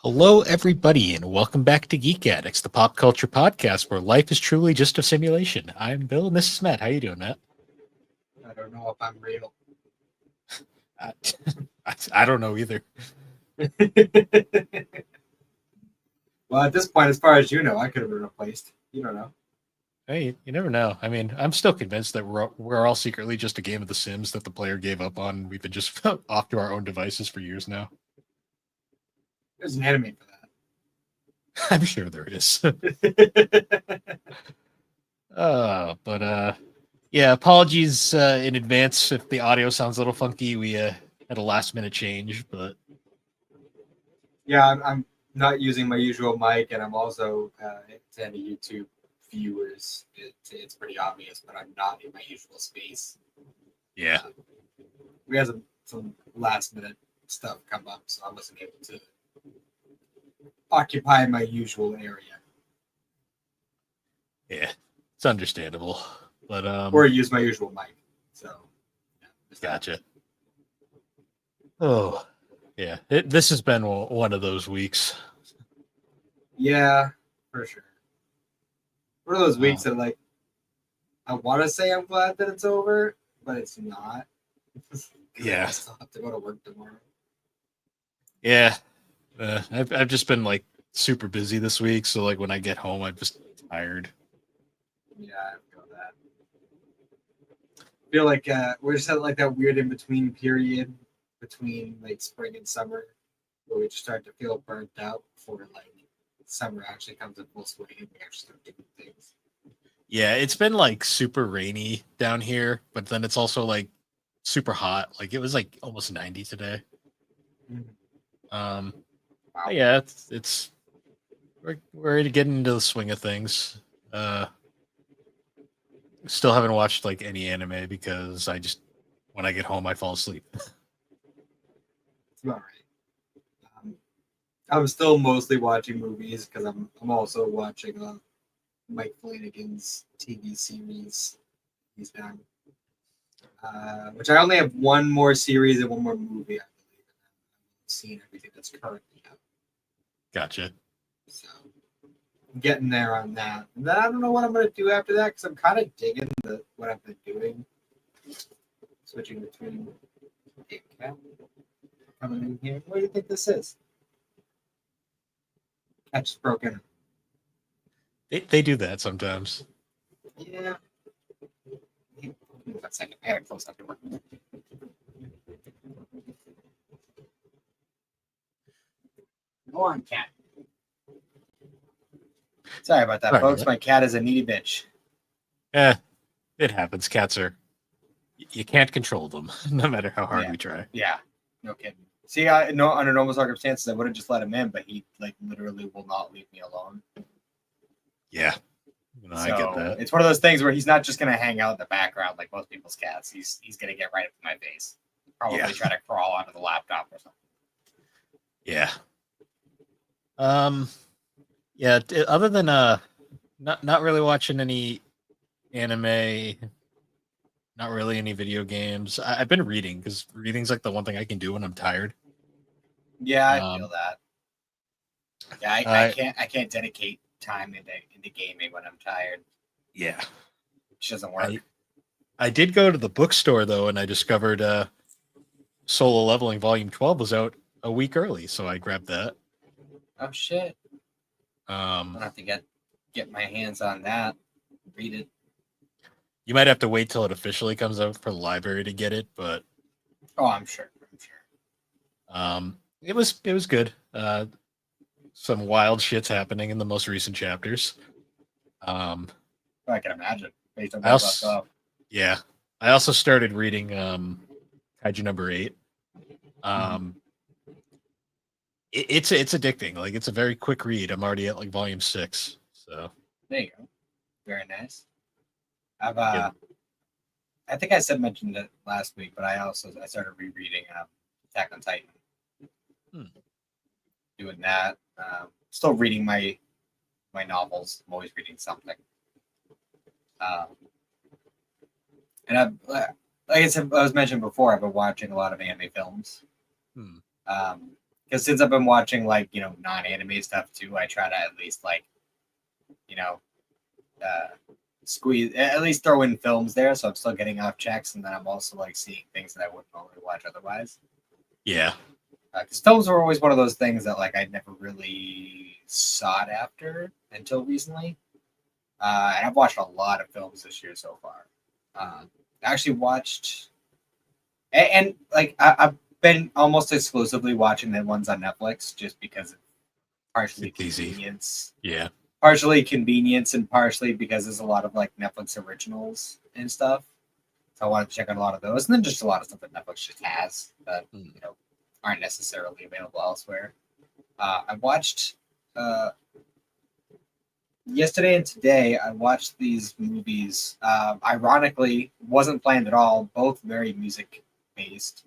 Hello, everybody, and welcome back to Geek Addicts, the pop culture podcast where life is truly just a simulation. I'm Bill, and this is Matt. How you doing, Matt? I don't know if I'm real. I, I don't know either. Well, at this point, as far as you know, I could have been replaced. You don't know. Hey, you never know. I mean, I'm still convinced that we're all secretly just a game of The Sims that the player gave up on. We've been just off to our own devices for years now. There's an anime for I'm sure there is. that. Yeah, apologies in advance if the audio sounds a little funky. We had a last minute change, but Yeah, I'm not using my usual mic, and I'm also to any YouTube viewers, it's pretty obvious, but I'm not in my usual space. yeah. We had some last minute stuff come up, so I wasn't able to occupy my usual area Yeah, it's understandable. But or use my usual mic. So, yeah, gotcha. Oh, yeah. This has been one of those weeks. Yeah, for sure. One of those Uh, weeks that I want to say I'm glad that it's over, but it's not. Yeah. I still have to go to work tomorrow. Yeah, I've just been like super busy this week, so like when I get home, I'm just tired. Yeah, I feel that. I feel like we're just at like that weird in between period between like spring and summer, where we just start to feel burnt out before like summer actually comes in full swing and we actually start doing things. Yeah, it's been like super rainy down here, but then it's also like super hot. Like it was like almost 90 today. Um, Wow. but yeah, it's we're getting into the swing of things. Uh, Still haven't watched like any anime because I just when I get home I fall asleep. It's about right. I'm still mostly watching movies because I'm also watching Mike Flanagan's TV series. He's done, which I only have one more series and one more movie. I believe, and I've seen everything that's currently out. Gotcha. So I'm getting there on that. And then I don't know what I'm gonna do after that because I'm kind of digging what I've been doing. Switching between coming in here. What do you think this is? I just broke in. They do that sometimes. Yeah. One second. I gotta close that door. Go on, cat. Sorry about that, Sorry about folks. that. My cat is a needy bitch. Eh, it happens. Cats are you can't control them no matter how hard Yeah. we try. Yeah, no kidding. See, I no under normal circumstances I would have just let him in, but he like literally will not leave me alone. Yeah, I get So that. it's one of those things where he's not just gonna hang out in the background like most people's cats. He's gonna get right up in my face. Probably Yeah. try to crawl onto the laptop or something. Yeah. Um. Yeah. Other than not really watching any anime, not really any video games. I've been reading because reading's like the one thing I can do when I'm tired. Yeah, I feel Um. that. Yeah, I I can't dedicate time into gaming when I'm tired. yeah. It just doesn't I work. I did go to the bookstore though, and I discovered Solo Leveling Volume 12 was out a week early, so I grabbed that. Oh shit! Um, I'll have to get my hands on that. Read it. you might have to wait till it officially comes out for the library to get it, but Oh, I'm sure. I'm sure. it was good. Some wild shit's happening in the most recent chapters. Um, I can imagine based on I where it left also off. yeah, I also started reading Kaiju number 8. Um, it's addicting. Like it's a very quick read. I'm already at like volume 6, so There you go. Very nice. I've yeah. I think I said mentioned it last week, but I started rereading Attack on Titan. Hmm. Doing that. Still reading my novels. I'm always reading something. And like I said, I was mentioned before, I've been watching a lot of anime films. Hmm. Um, because since I've been watching like non-anime stuff too, I try to at least like you know uh, squeeze at least throw in films there, so I'm still getting off checks, and then I'm also like seeing things that I wouldn't normally watch otherwise. Yeah. Because films were always one of those things that like I never really sought after until recently. And I've watched a lot of films this year so far. I actually watched, and like I've been almost exclusively watching the ones on Netflix just because of partially It's easy. convenience, Yeah. and partially because there's a lot of like Netflix originals and stuff. So I wanted to check out a lot of those, and then just a lot of stuff that Netflix just has that aren't necessarily available elsewhere. I watched yesterday and today. I watched these movies. Ironically, wasn't planned at all. Both very music based.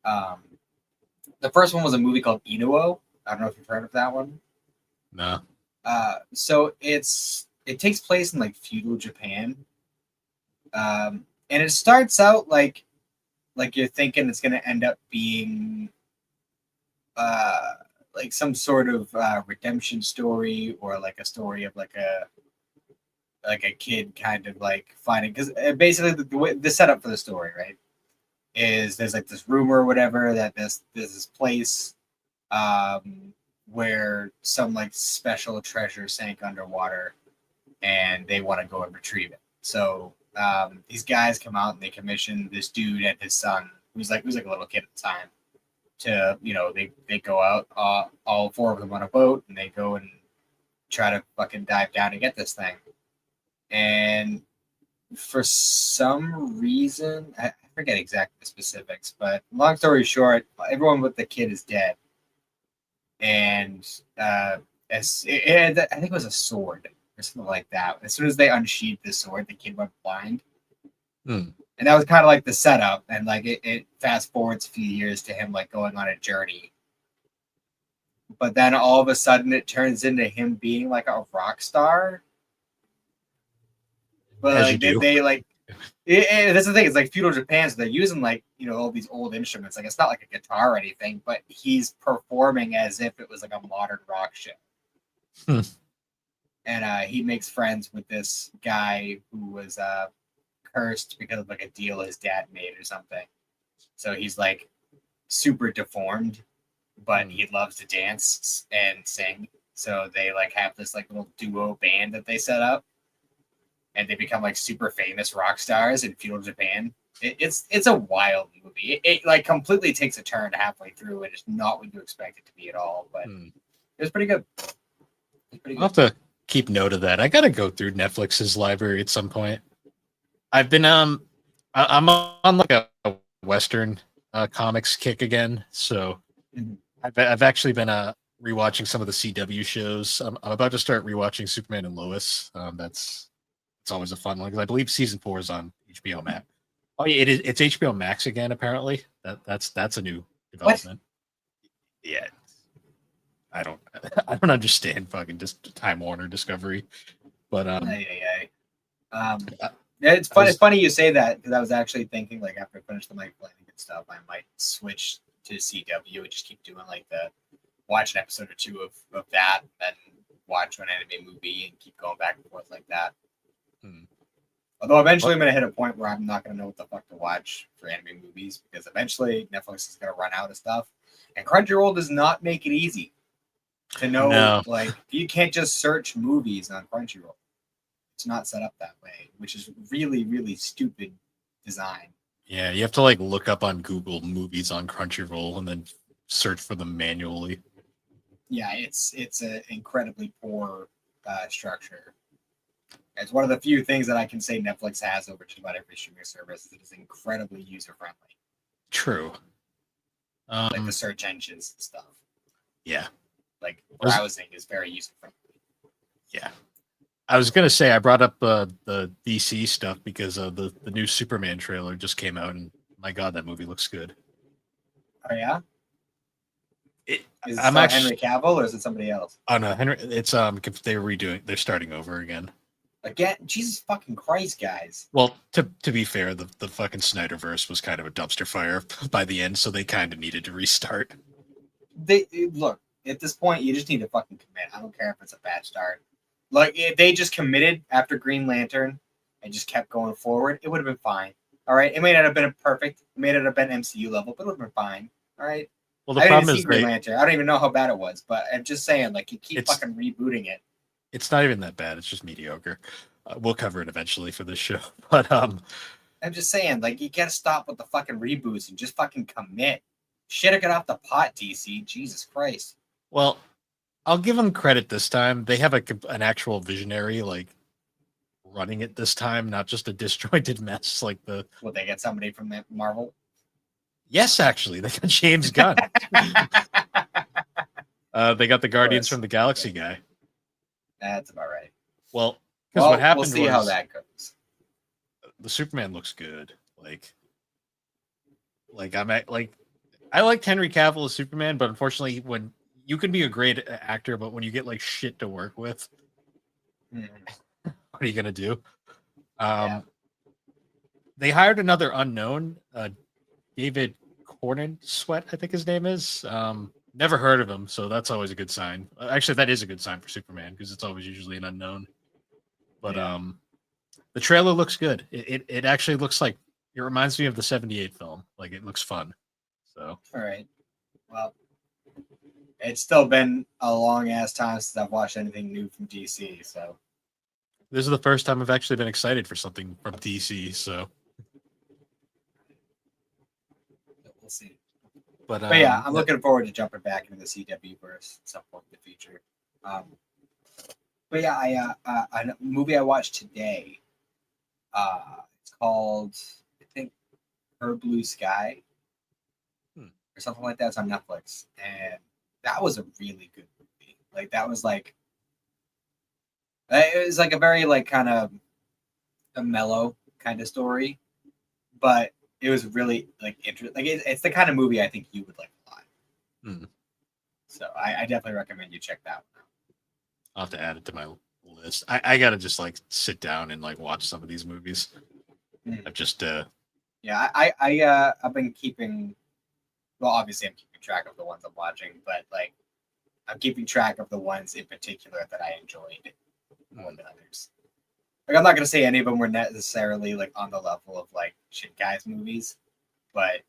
Um, the first one was a movie called Inuo. I don't know if you've heard of that one. No. So it takes place in like feudal Japan, and it starts out like you're thinking it's going to end up being like some sort of redemption story, or like a story of like a kid kind of like finding, because basically the setup for the story, right, is there's like this rumor or whatever that there's this place where some like special treasure sank underwater, and they want to go and retrieve it. So these guys come out and they commission this dude and his son, who's like a little kid at the time, to they go out, all four of them on a boat, and they go and try to fucking dive down and get this thing. And for some reason, I forget exactly the specifics, but long story short, everyone with the kid is dead. And I think it was a sword or something like that. As soon as they unsheathed the sword, the kid went blind. Hmm. And that was kind of like the setup. And like it fast forwards a few years to him like going on a journey. But then all of a sudden it turns into him being like a rock star. But As you like do. they like that's the thing. It's like feudal Japan, so they're using like all these old instruments. Like it's not like a guitar or anything, but he's performing as if it was like a modern rock show. Hmm. And he makes friends with this guy who was cursed because of like a deal his dad made or something. So he's like super deformed, but he loves to dance and sing. So they like have this like little duo band that they set up, and they become like super famous rock stars in feudal Japan. It's a wild movie. It like completely takes a turn halfway through, and it's not what you expect it to be at all. But it was pretty good. I'll have to keep note of that. I gotta go through Netflix's library at some point. I've been I'm on like a Western comics kick again, so I've actually been rewatching some of the CW shows. I'm about to start rewatching Superman and Lois. It's always a fun one because I believe season 4 is on HBO Max. Oh yeah, it's HBO Max again. Apparently, that's a new development. What? Yeah, I don't understand fucking just Time Warner Discovery, but it's fun. It's funny you say that, because I was actually thinking like after I finish the Mike Flanagan stuff, I might switch to CW and just keep doing like watch an episode or two of that, then watch an anime movie and keep going back and forth like that. Although eventually I'm going to hit a point where I'm not going to know what the fuck to watch for anime movies, because eventually Netflix is going to run out of stuff, and Crunchyroll does not make it easy to know. No. Like you can't just search movies on Crunchyroll. It's not set up that way, which is really, really stupid design. Yeah, you have to like look up on Google movies on Crunchyroll and then search for them manually. Yeah, it's an incredibly poor structure. It's one of the few things that I can say Netflix has over just about every streaming service. It is incredibly user friendly. True. Like the search engines and stuff. Yeah. Like browsing is very user friendly. Yeah. I was gonna say I brought up the DC stuff because the new Superman trailer just came out, and my God, that movie looks good. Oh yeah. Is it Henry Cavill, or is it somebody else? Oh no, Henry. It's they're starting over again. Again, Jesus fucking Christ, guys. Well, to be fair, the fucking Snyderverse was kind of a dumpster fire by the end, so they kind of needed to restart. they look at this point. You just need to fucking commit. I don't care if it's a bad start. Like if they just committed after Green Lantern and just kept going forward, it would have been fine. All right, it may not have been perfect. It may not have been MCU level, but it would have been fine. All right. Well, the I didn't problem see is Green Lantern. I don't even know how bad it was, but I'm just saying, like, you keep It's- fucking rebooting it. it's not even that bad. It's just mediocre. We'll cover it eventually for this show, but I'm just saying, like, you gotta stop with the fucking reboots and just fucking commit. Shit, get off the pot, DC. Jesus Christ. well, I'll give them credit this time. They have an actual visionary like running it this time, not just a disjointed mess like the. Will they get somebody from Marvel? Yes, actually, they got James Gunn. They got the Guardians from the Galaxy guy. That's about right. Well, because what happened we'll see was how that goes. the Superman looks good. I liked Henry Cavill as Superman, but unfortunately, when you can be a great actor, but when you get like shit to work with, what are you gonna do? They hired another unknown, David Cornin Sweat, I think his name is. Never heard of him, so that's always a good sign. Actually, that is a good sign for Superman because it's always usually an unknown. But the trailer looks good. It actually looks like it reminds me of the '78 film. Like it looks fun. So all right. Well, it's still been a long ass time since I've watched anything new from DC. So this is the first time I've actually been excited for something from DC. So we'll see. But yeah, I'm looking forward to jumping back into the CW verse at some point in the future. But yeah, a movie I watched today. It's called, I think, Her Blue Sky, or something like that. It's on Netflix, and that was a really good movie. Like it was like a very like kind of a mellow kind of story, but it was really like interesting. Like it's the kind of movie I think you would like a lot. So I definitely recommend you check that one out. I'll have to add it to my list. I gotta just like sit down and like watch some of these movies. I've just yeah, I've been keeping, well, obviously I'm keeping track of the ones I'm watching, but like I'm keeping track of the ones in particular that I enjoyed more than others. Like I'm not gonna say any of them were necessarily like on the level of like Shit Guys movies, but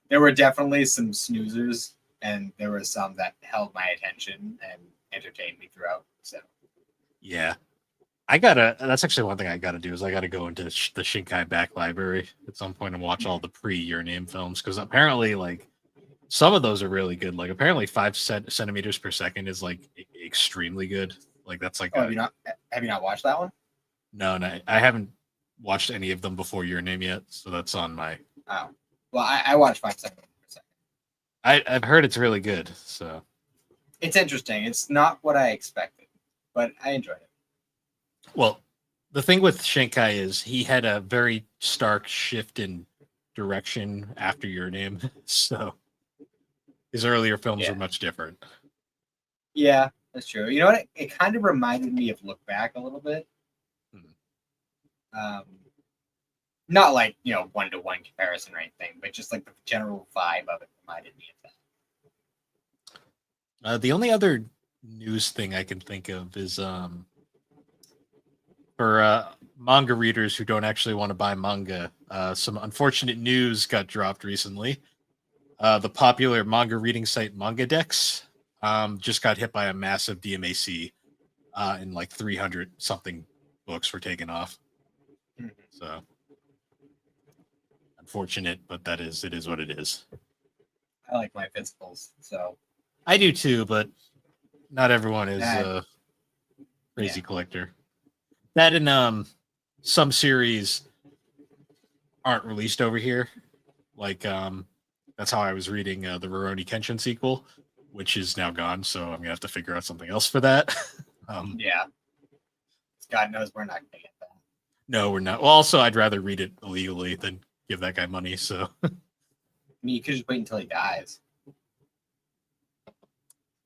there were definitely some snoozers, and there were some that held my attention and entertained me throughout. So yeah, that's actually one thing I gotta do is I gotta go into the Shinkai back library at some point and watch all the pre-Your Name films, because apparently like some of those are really good. Like apparently 5 centimeters per second is like extremely good. Like that's like have you not watched that one? No, I haven't watched any of them before Your Name yet, so that's on my. Oh, well, I watched 5 centimeters per second. I've heard it's really good, so it's interesting. It's not what I expected, but I enjoyed it. Well, the thing with Shinkai is he had a very stark shift in direction after Your Name, so his earlier films were much different. Yeah, that's true. You know what? It kind of reminded me of Look Back a little bit. Not like, 1-to-1 comparison or anything, but just like the general vibe of it reminded me of that. The only other news thing I can think of is for manga readers who don't actually want to buy manga, some unfortunate news got dropped recently. The popular manga reading site Manga Dex just got hit by a massive DMAC, and like 300 something books were taken off. So unfortunate, but it is what it is. I like my physicals, so I do too, but not everyone is a crazy collector. That and some series aren't released over here. Like that's how I was reading the Rurouni Kenshin sequel, which is now gone, so I'm gonna have to figure out something else for that. Yeah. God knows we're not gonna get that. No, we're not. Well, also I'd rather read it illegally than give that guy money, so I mean, you could just wait until he dies.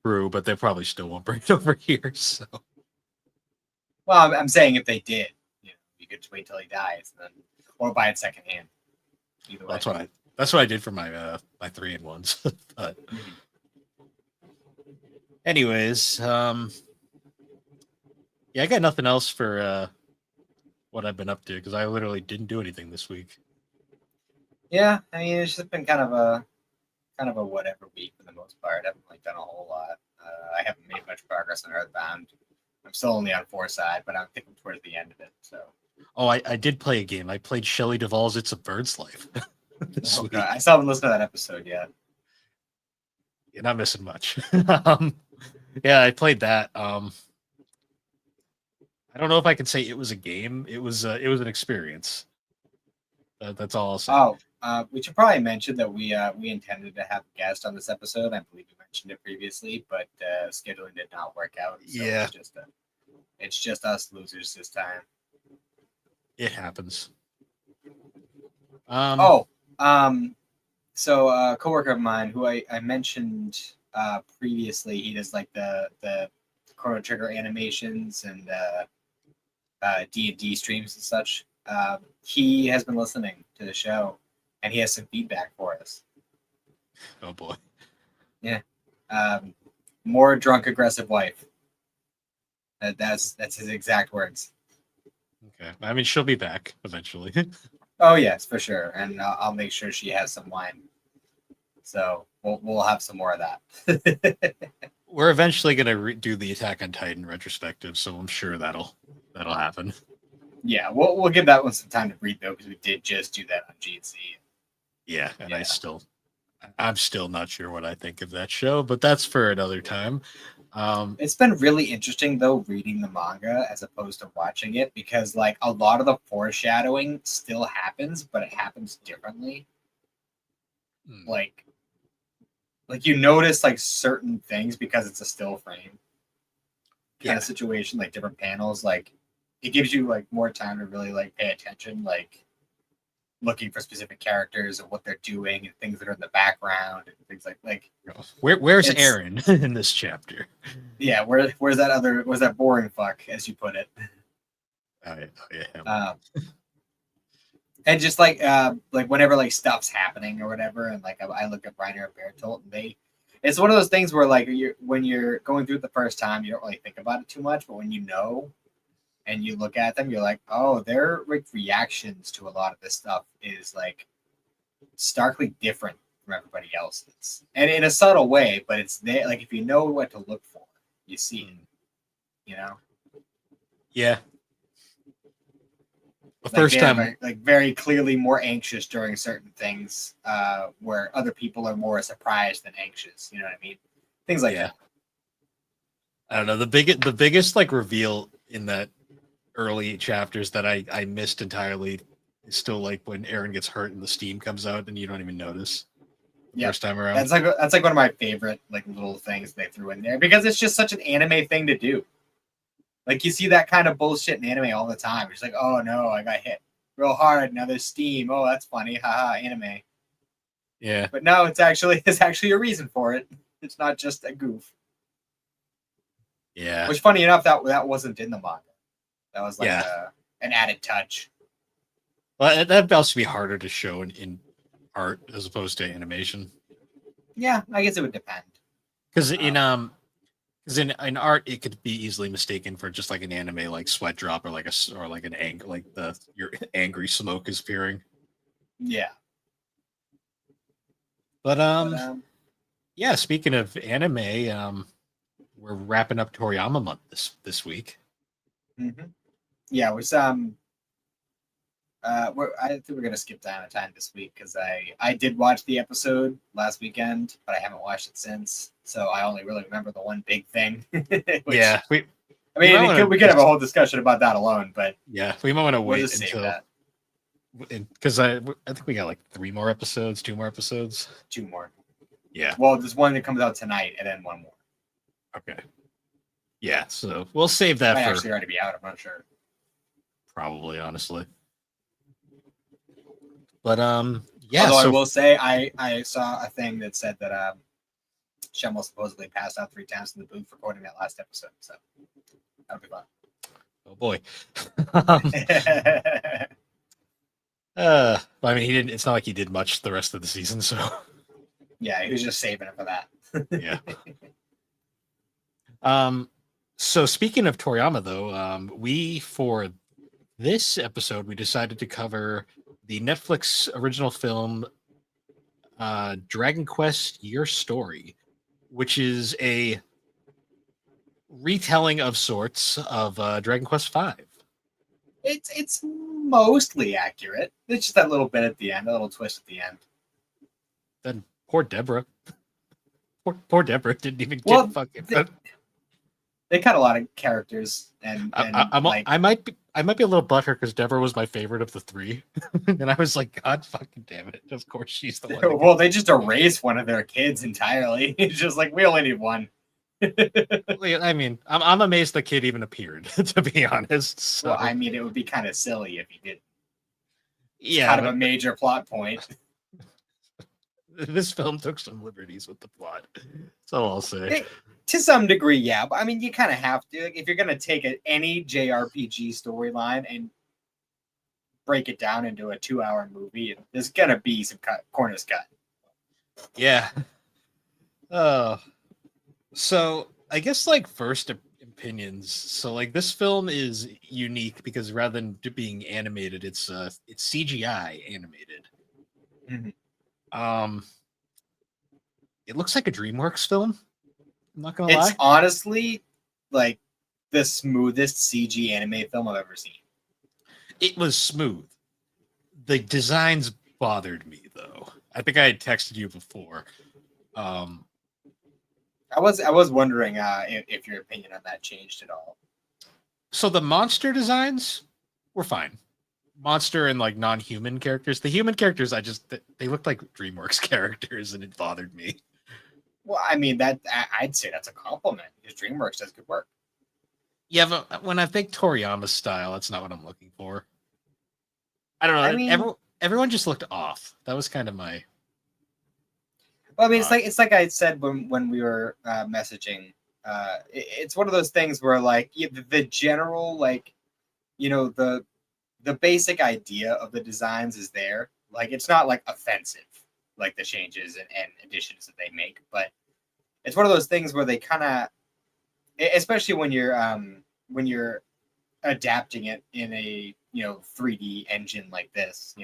True, but they probably still won't bring it over here, so. Well, I'm saying if they did, you could just wait till he dies, then or buy it secondhand. Either way. That's what I did for my my 3-in-1s. But anyways, yeah, I got nothing else for what I've been up to because I literally didn't do anything this week. Yeah, I mean it's just been kind of a whatever week for the most part. I haven't like done a whole lot. I haven't made much progress on Earthbound. I'm still only on 4 side, but I think I'm towards the end of it. So. Oh, I did play a game. I played Shelley Duvall's "It's a Bird's Life" this Oh week. god, I still haven't listened to that episode yet. You're not missing much. Yeah, I played that. I don't know if I can say it was a game. It was an experience. That's all I'll say. Oh, we should probably mention that we intended to have a guest on this episode. I believe we mentioned it previously, but scheduling did not work out. So Yeah. it's just us losers this time. It happens. So a coworker of mine who I mentioned previously, he does like the Chrono Trigger animations and D&D streams and such. He has been listening to the show, and he has some feedback for us. Oh boy. Yeah. More drunk, aggressive wife. That's his exact words. Okay. I mean, she'll be back eventually. Oh yes, for sure, and I'll make sure she has some wine. So we'll have some more of that. We're eventually gonna do the Attack on Titan retrospective, so I'm sure that'll happen. Yeah, we'll give that one some time to breathe though, because we did just do that on GNC. Yeah, and Yeah. I'm still not sure what I think of that show, but that's for another time. It's been really interesting though reading the manga as opposed to watching it, because like a lot of the foreshadowing still happens, but it happens differently. Like you notice like certain things because it's a still frame kind of situation, like different panels, like it gives you like more time to really like pay attention, like looking for specific characters and what they're doing and things that are in the background and things like where's Aaron in this chapter? Yeah, where's that boring fuck, as you put it? Oh yeah. And just like whenever like stuff's happening or whatever, and like I look at Reiner and Bertolt, and it's one of those things where like when you're going through it the first time, you don't really think about it too much, but when you know and you look at them, you're like, oh, their like reactions to a lot of this stuff is like starkly different from everybody else's, and in a subtle way, but it's there. Like if you know what to look for, you see it. You know? Yeah. The like first time, very clearly more anxious during certain things, where other people are more surprised than anxious. You know what I mean? Things like that. I don't know. The biggest like reveal in that early chapters that I missed entirely is still like when Aaron gets hurt and the steam comes out and you don't even notice. First time around. That's like one of my favorite like little things they threw in there, because it's just such an anime thing to do. Like you see that kind of bullshit in anime all the time. It's like, oh no, I got hit real hard. Now there's steam. Oh, that's funny. Haha, anime. Yeah. But no, it's actually a reason for it. It's not just a goof. Yeah. Which, funny enough, that wasn't in the manga. That was like an added touch. Well, that'd also be harder to show in art as opposed to animation. Yeah, I guess it would depend. Because in art it could be easily mistaken for just like an anime like sweat drop or like an ang like your angry smoke is appearing. Yeah. But yeah, speaking of anime, we're wrapping up Toriyama month this week. Mm-hmm. Yeah, it was I think we're gonna skip down a time this week because I did watch the episode last weekend, but I haven't watched it since, so I only really remember the one big thing. We could have a whole discussion about that alone, but yeah, we might want to wait until that. Because I think we got like 2 more episodes. 2 more. Yeah. Well, there's one that comes out tonight, and then one more. Okay. Yeah, so we'll save that. Might actually already be out. I'm not sure. Probably, honestly. But yeah. Although I will say, I saw a thing that said that Schemmel supposedly passed out 3 times in the booth recording that last episode. So that'll be fun. Oh boy. I mean, he didn't. It's not like he did much the rest of the season, so Yeah, he was just saving it for that. yeah. So speaking of Toriyama, though, we for this episode we decided to cover the Netflix original film, Dragon Quest: Your Story, which is a retelling of sorts of Dragon Quest V. It's mostly accurate. It's just that little bit at the end, a little twist at the end. Then poor Deborah. Poor Deborah didn't even get Well, fucking. They cut a lot of characters, and I might be a little butthurt because Deborah was my favorite of the three, and I was like, God fucking damn it! Of course she's the one. well, they just erased one of their kids entirely. It's just like we only need one. I mean, I'm amazed the kid even appeared. To be honest, so. Well, I mean, it would be kind of silly if he did. It's Yeah, kind of a major plot point. This film took some liberties with the plot. That's all I'll say. To some degree, yeah. But I mean, you kind of have to. Like, if you're going to take any JRPG storyline and break it down into a 2-hour movie, there's going to be some corners cut. Yeah. So I guess like first opinions. So like this film is unique because rather than being animated, it's CGI animated. Mm-hmm. It looks like a DreamWorks film. I'm not gonna lie. It's honestly like the smoothest CG anime film I've ever seen. It was smooth. The designs bothered me though. I think I had texted you before. I was wondering if your opinion on that changed at all. So the monster designs were fine. Monster and like non-human characters. The human characters, they looked like DreamWorks characters, and it bothered me. Well, I mean I'd say that's a compliment because DreamWorks does good work. Yeah, but when I think Toriyama style, that's not what I'm looking for. I don't know. I mean, everyone just looked off. That was kind of my. Well, I mean, it's like I said when we were messaging. It's one of those things where like the general like, the basic idea of the designs is there. Like it's not like offensive, like the changes and additions that they make, but it's one of those things where they kind of, especially when you're adapting it in a 3D engine like this,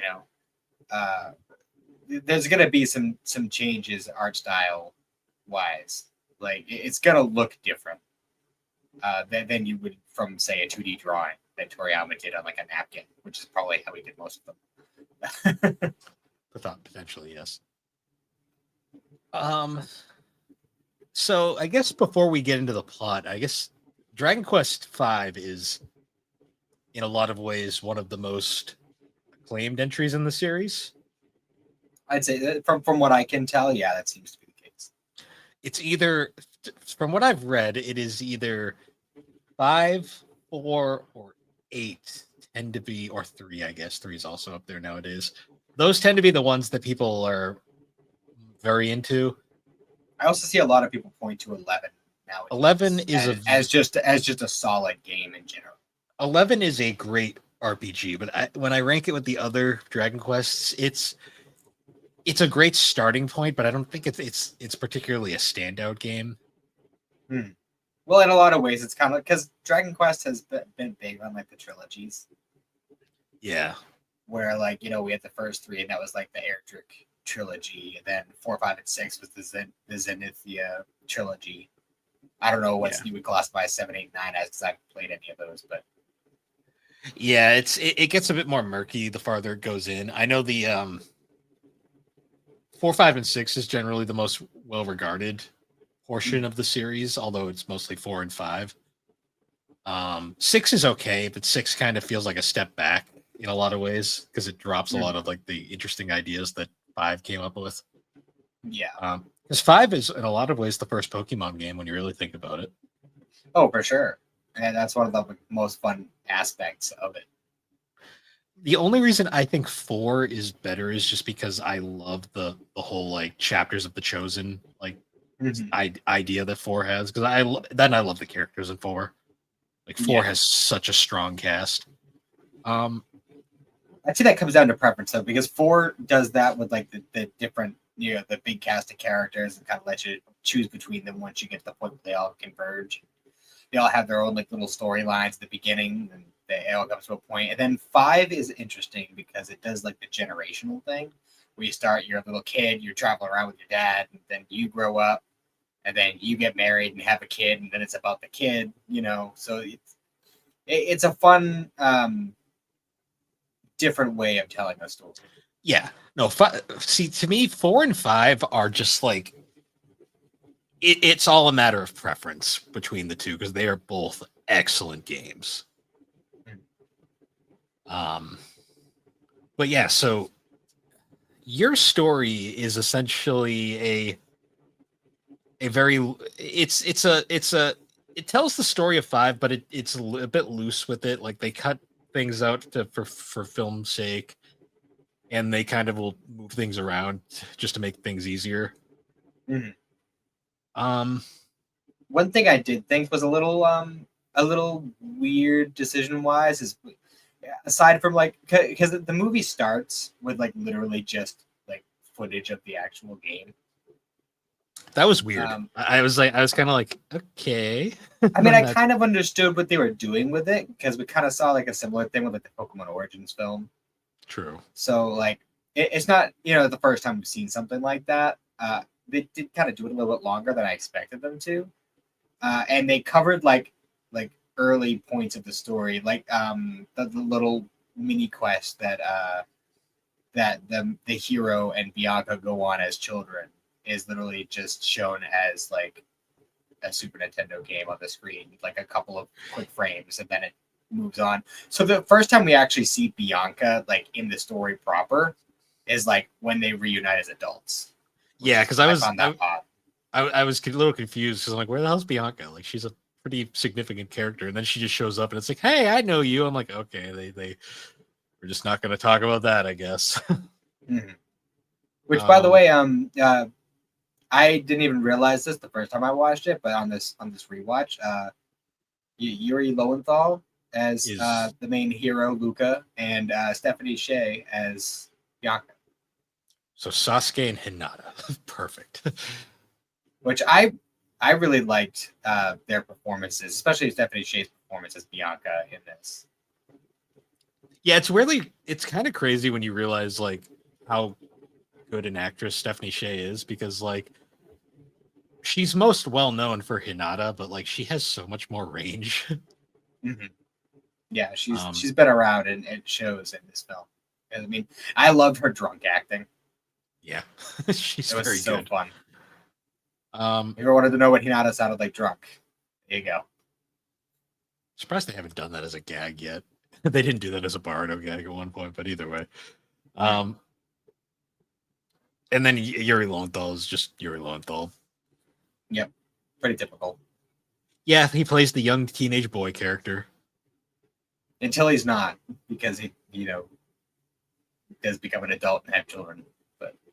there's gonna be some changes art style wise. Like it's gonna look different than you would from say a 2D drawing that Toriyama did on like a napkin, which is probably how he did most of them. Potentially, yes. So I guess before we get into the plot, I guess Dragon Quest V is in a lot of ways one of the most acclaimed entries in the series. I'd say that from what I can tell, yeah, that seems to be the case. It's either, from what I've read, it is either 5, 4, or 8 tend to be, or 3, I guess. 3 is also up there nowadays. Those tend to be the ones that people are very into. I also see a lot of people point to 11 now. 11 is as just a solid game in general. 11 is a great RPG, but when I rank it with the other Dragon Quests, it's a great starting point, but I don't think it's particularly a standout game. Well, in a lot of ways, it's kind of because Dragon Quest has been big on like the trilogies. Yeah, where like we had the first 3, and that was like the Erdrick trilogy, and then 4, 5, and 6 was the Zenithia trilogy. I don't know what you would classify 7, 8, 9 as because I haven't played any of those, but yeah, it gets a bit more murky the farther it goes in. I know the 4, 5, and 6 is generally the most well-regarded portion of the series, although it's mostly 4 and 5. 6 is okay, but 6 kind of feels like a step back in a lot of ways because it drops a lot of like the interesting ideas that 5 came up with. Yeah. Because 5 is in a lot of ways the first Pokemon game when you really think about it. Oh, for sure. And that's one of the most fun aspects of it. The only reason I think 4 is better is just because I love the whole like chapters of the Chosen like idea that 4 has, because I love the characters in 4. Like 4 has such a strong cast. I'd say that comes down to preference though, because 4 does that with like the different, the big cast of characters and kind of let you choose between them once you get to the point where they all converge. They all have their own like little storylines at the beginning, and they all come to a point. And then 5 is interesting because it does like the generational thing, where you start, you're a little kid, you're traveling around with your dad, and then you grow up, and then you get married and have a kid, and then it's about the kid, So it's a fun, different way of telling a story. Yeah. No, see, to me, 4 and 5 are just like it's all a matter of preference between the two because they are both excellent games. But yeah, so your story is essentially a very it tells the story of 5, but it's a bit loose with it. Like they cut things out for film's sake, and they kind of will move things around just to make things easier. Mm-hmm. One thing I did think was a little weird decision wise is, aside from like, because the movie starts with like literally just like footage of the actual game. That was weird. I was kind of like, okay. I mean, I kind of understood what they were doing with it because we kind of saw like a similar thing with like the Pokemon Origins film. True. So like, it's not the first time we've seen something like that. They did kind of do it a little bit longer than I expected them to, and they covered like early points of the story, like the little mini quest that the hero and Bianca go on as children is literally just shown as like a Super Nintendo game on the screen, like a couple of quick frames, and then it moves on. So the first time we actually see Bianca like in the story proper is like when they reunite as adults. Yeah, because I was a little confused because I'm like, where the hell's Bianca? Like, she's a pretty significant character, and then she just shows up, and it's like, hey, I know you. I'm like, okay, we're just not going to talk about that, I guess. Mm-hmm. Which, by the way, I didn't even realize this the first time I watched it, but on this rewatch, Yuri Lowenthal as the main hero, Luca, and Stephanie Sheh as Bianca. So Sasuke and Hinata. Perfect. Which I really liked their performances, especially Stephanie Sheh's performance as Bianca in this. Yeah, it's kind of crazy when you realize like how good an actress Stephanie Sheh is, because like she's most well known for Hinata, but like she has so much more range. Mm-hmm. Yeah, she's been around and it shows in this film. I mean, I loved her drunk acting. Yeah, she's very so good. Fun. If you ever wanted to know what Hinata sounded like drunk, there you go. Surprised they haven't done that as a gag yet. They didn't do that as a Bardo gag at one point, but either way. And then Yuri Lowenthal is just Yuri Lowenthal. Yep, pretty typical. Yeah, he plays the young teenage boy character. Until he's not, because he, does become an adult and have children,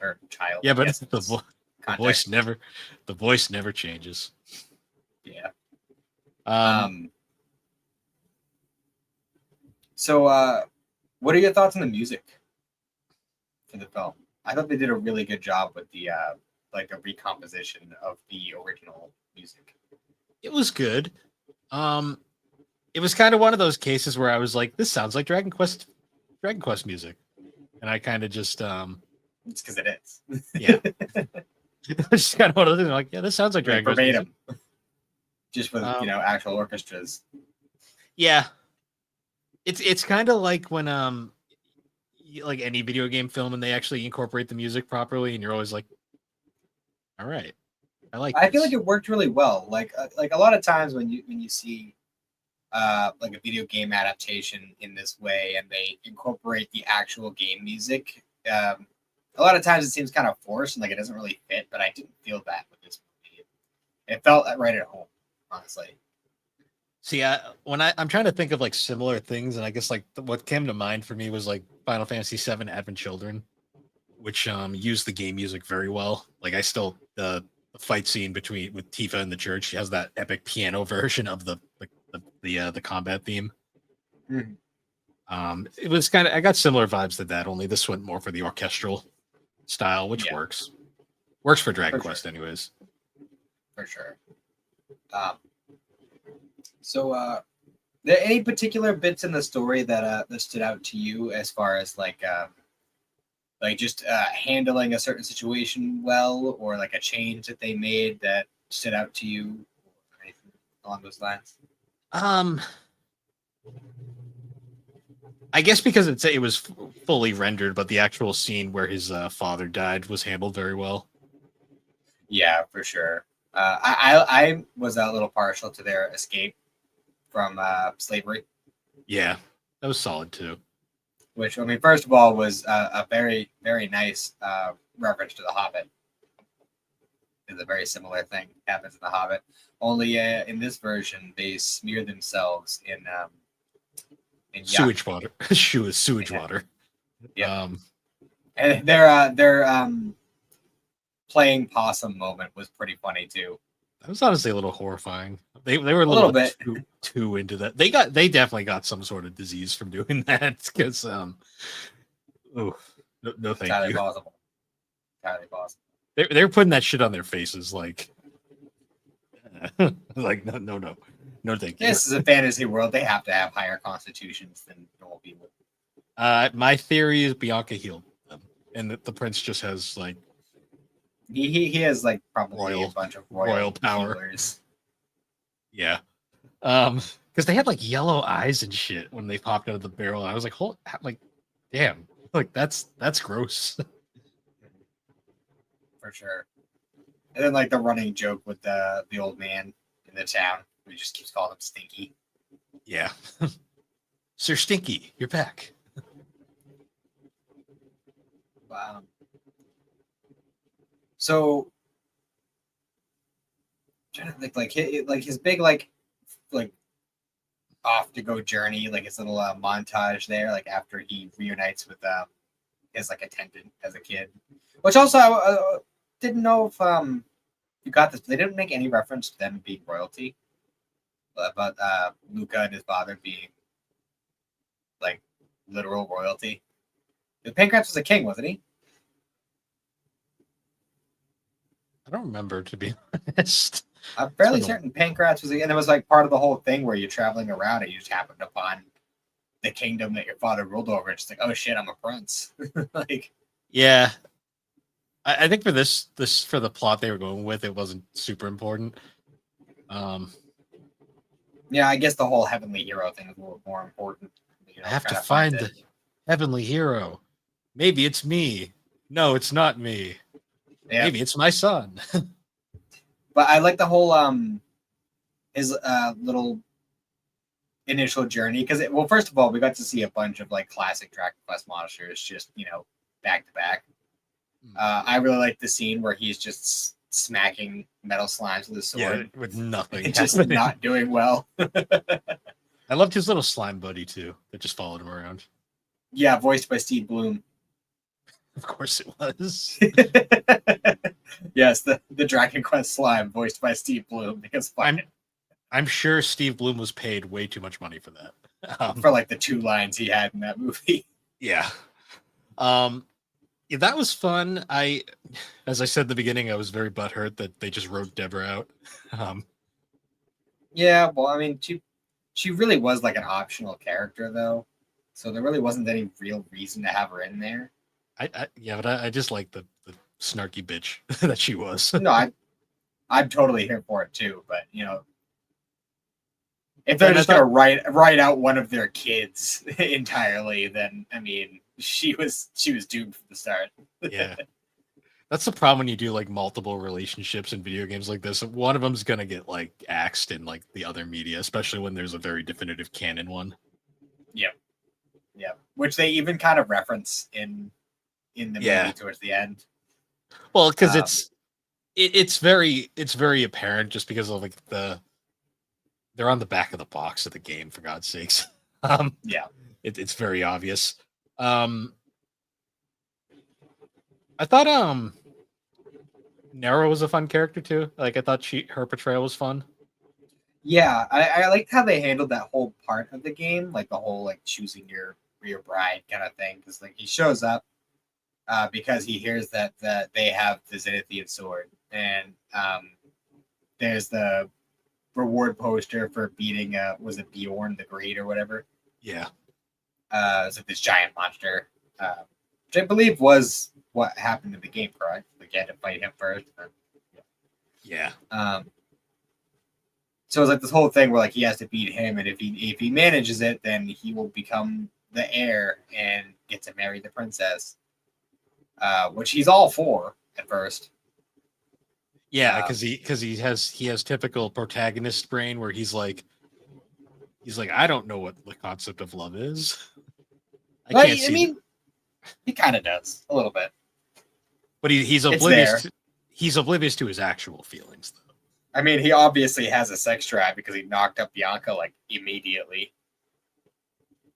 or child. Yeah, but the voice never changes. Yeah. So, what are your thoughts on the music for the film? I thought they did a really good job with the a recomposition of the original music. It was good. It was kind of one of those cases where I was like, this sounds like Dragon Quest music. And I kind of just it's because it is. Yeah. It's just kind of one of those things like, yeah, this sounds like Dragon Quest music. Just with actual orchestras. Yeah. It's kind of like when like any video game film and they actually incorporate the music properly and you're always like, all right. I feel like it worked really well. Like a lot of times when you see like a video game adaptation in this way and they incorporate the actual game music, a lot of times it seems kind of forced and like it doesn't really fit, but I didn't feel that with this movie. It felt right at home, honestly. See, I'm trying to think of like similar things, and I guess like what came to mind for me was like Final Fantasy VII Advent Children, which used the game music very well. Like I still the fight scene with Tifa in the church, she has that epic piano version of the combat theme. Mm-hmm. It was kind of I got similar vibes to that, only this went more for the orchestral style, which Yeah. works. Works for Dragon For Quest, sure. anyways. For sure. So, there any particular bits in the story that stood out to you as far as like just handling a certain situation well, or like a change that they made that stood out to you, or anything along those lines? Um, I guess because it was fully rendered, but the actual scene where his father died was handled very well. Yeah, for sure. I was a little partial to their escape from slavery, Yeah, that was solid too. which I mean, first of all, was a very very nice reference to The Hobbit. Is a very similar thing happens in The Hobbit. Only in this version, they smear themselves in yuck. Sewage water, sewage Yeah. water. Yep. Um, And their playing possum moment was pretty funny too. that was honestly a little horrifying. They were a little little bit. too into that. They definitely got some sort of disease from doing that because oh no thank Entirely you. possible. Entirely possible. They were putting that shit on their faces like like no thank you. This is a fantasy world. They have to have higher constitutions than normal people. My theory is Bianca healed them, and that the prince just has like He has like probably Royal- a bunch of royal power. healers. yeah. Because they had like yellow eyes and shit when they popped out of the barrel. And I was like, like, damn, like that's gross. For sure. And then like the running joke with the old man in the town, who just keeps calling him Stinky. Yeah. Sir Stinky, you're back. So trying to think like his big like off to go journey, like his little montage there, like after he reunites with his like attendant as a kid. Which also I didn't know if you got this. They didn't make any reference to them being royalty, about Luca and his father being like literal royalty. Pancrase was a king, wasn't he? I don't remember, to be honest. I'm fairly been a- certain Pancrase was, and it was like part of the whole thing where you're traveling around and you just happened upon the kingdom that your father ruled over. It's like, oh shit, I'm a prince. Like, Yeah. I think for this for the plot they were going with, it wasn't super important. yeah, I guess the whole heavenly hero thing is a little more important. You know, I have to trying find it. the heavenly hero. Maybe it's me. No, it's not me. Yeah, Maybe it's my son. but I like the whole his little initial journey because well, first of all, we got to see a bunch of like classic Dragon Quest monsters just back to back. I really like the scene where he's just smacking metal slimes with his sword. Yeah, with nothing. Just happening. not doing well. I loved his little slime buddy too, that just followed him around. Yeah, voiced by Steve Bloom. Of course it was. Yes, the Dragon Quest slime voiced by Steve Bloom. Because I'm sure Steve Bloom was paid way too much money for that. For like the 2 lines he had in that movie. Yeah. Yeah, that was fun. As I said at the beginning, I was very butthurt that they just wrote Deborah out. Yeah, well, I mean, she really was like an optional character though, so there really wasn't any real reason to have her in there. But I just like the snarky bitch that she was. No, I'm totally here for it too, but if they're just gonna write out one of their kids entirely, then I mean, she was doomed from the start. Yeah. That's the problem when you do like multiple relationships in video games like this. One of them's gonna get like axed in like the other media, especially when there's a very definitive canon one. Yeah, which they even kind of reference in the movie towards the end. Well, because it's very apparent just because of like they're on the back of the box of the game, for God's sakes. Yeah, it's very obvious. I thought Nero was a fun character too. Like I thought her portrayal was fun. Yeah, I liked how they handled that whole part of the game, like the whole like choosing your bride kind of thing. Because like he shows up because he hears that they have the Zenithian sword, and there's the reward poster for beating was it Bjorn the Great or whatever. Yeah. It's like this giant monster, which I believe was what happened in the game, correct? Like you had to fight him first. Yeah. So it's like this whole thing where like he has to beat him, and if he manages it, then he will become the heir and get to marry the princess, which he's all for at first. Yeah, because he has typical protagonist brain where he's like I don't know what the concept of love is. I mean, he kind of does a little bit, but he's oblivious. He's oblivious to his actual feelings, though. I mean, he obviously has a sex drive because he knocked up Bianca like immediately.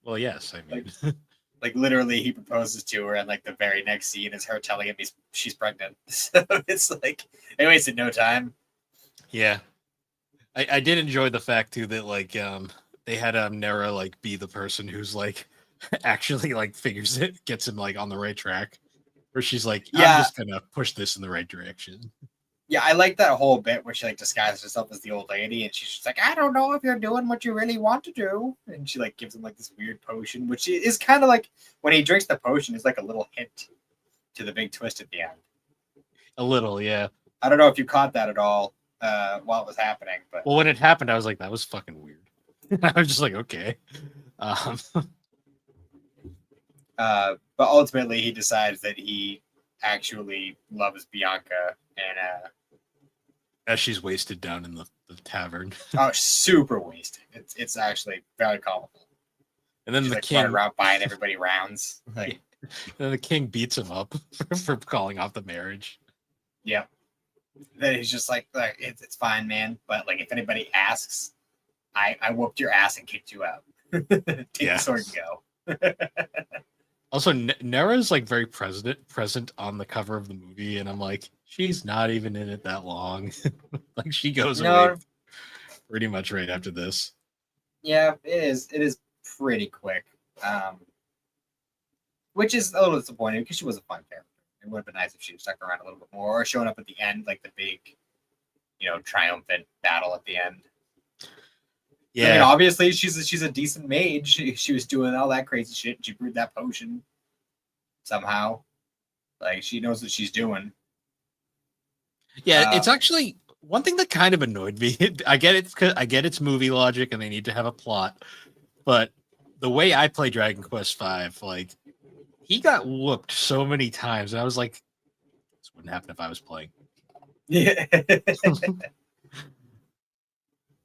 Well, yes, I mean, like literally, he proposes to her, and like the very next scene is her telling him she's pregnant. So it's like they wasted no time. Yeah, I did enjoy the fact too that like they had Nera like be the person who's like actually like figures it, gets him like on the right track, where she's like, I'm just gonna push this in the right direction. Yeah, I like that whole bit where she like disguises herself as the old lady, and she's just like, I don't know if you're doing what you really want to do, and she like gives him like this weird potion, which is kind of like when he drinks the potion, it's like a little hint to the big twist at the end. A little, yeah. I don't know if you caught that at all while it was happening, but well, when it happened, I was like, that was fucking weird. I was just like, okay. But ultimately, he decides that he actually loves Bianca, and as she's wasted down in the tavern. Oh, super wasted. It's actually very comical. And then she's the like king around buying everybody rounds. Like, and then the king beats him up for calling off the marriage. Yeah. Then he's just like it's fine, man. But like, if anybody asks, I whooped your ass and kicked you out. Take the sword and go. Also, Nera's like very present on the cover of the movie, and I'm like, she's not even in it that long. Like she goes away pretty much right after this. Yeah, it is pretty quick. Which is a little disappointing because she was a fun character. It would have been nice if she had stuck around a little bit more or showing up at the end, like the big, triumphant battle at the end. Yeah, I mean, obviously she's a decent mage. She was doing all that crazy shit. She brewed that potion somehow. Like she knows what she's doing. Yeah, it's actually one thing that kind of annoyed me. I get it's movie logic and they need to have a plot, but the way I play Dragon Quest V, like he got whooped so many times, and I was like, this wouldn't happen if I was playing. Yeah.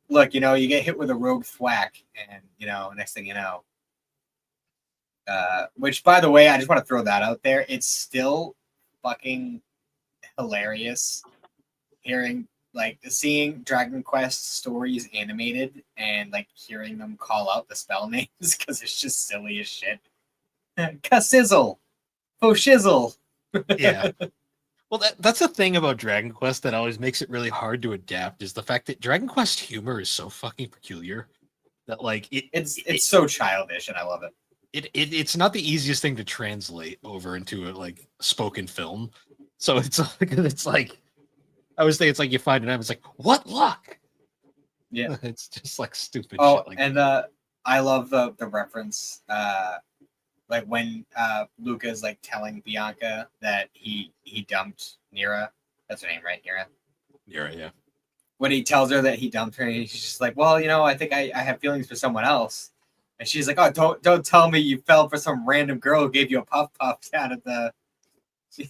Look, you get hit with a rogue thwack, and next thing you know. Which, by the way, I just want to throw that out there. It's still fucking hilarious seeing Dragon Quest stories animated and like hearing them call out the spell names because it's just silly as shit. Ka-sizzle, fo-shizzle. Yeah. Well, that's the thing about Dragon Quest that always makes it really hard to adapt is the fact that Dragon Quest humor is so fucking peculiar that like it's so childish, and I love it. It's not the easiest thing to translate over into a like spoken film. So it's like I always think it's like you find it and it's like, what luck? Yeah. It's just like stupid shit like and I love the reference like when Luca's like telling Bianca that he dumped Nera. That's her name, right? Nera, yeah. When he tells her that he dumped her, she's just like, well, I think I have feelings for someone else. And she's like, oh, don't tell me you fell for some random girl who gave you a puff out of the...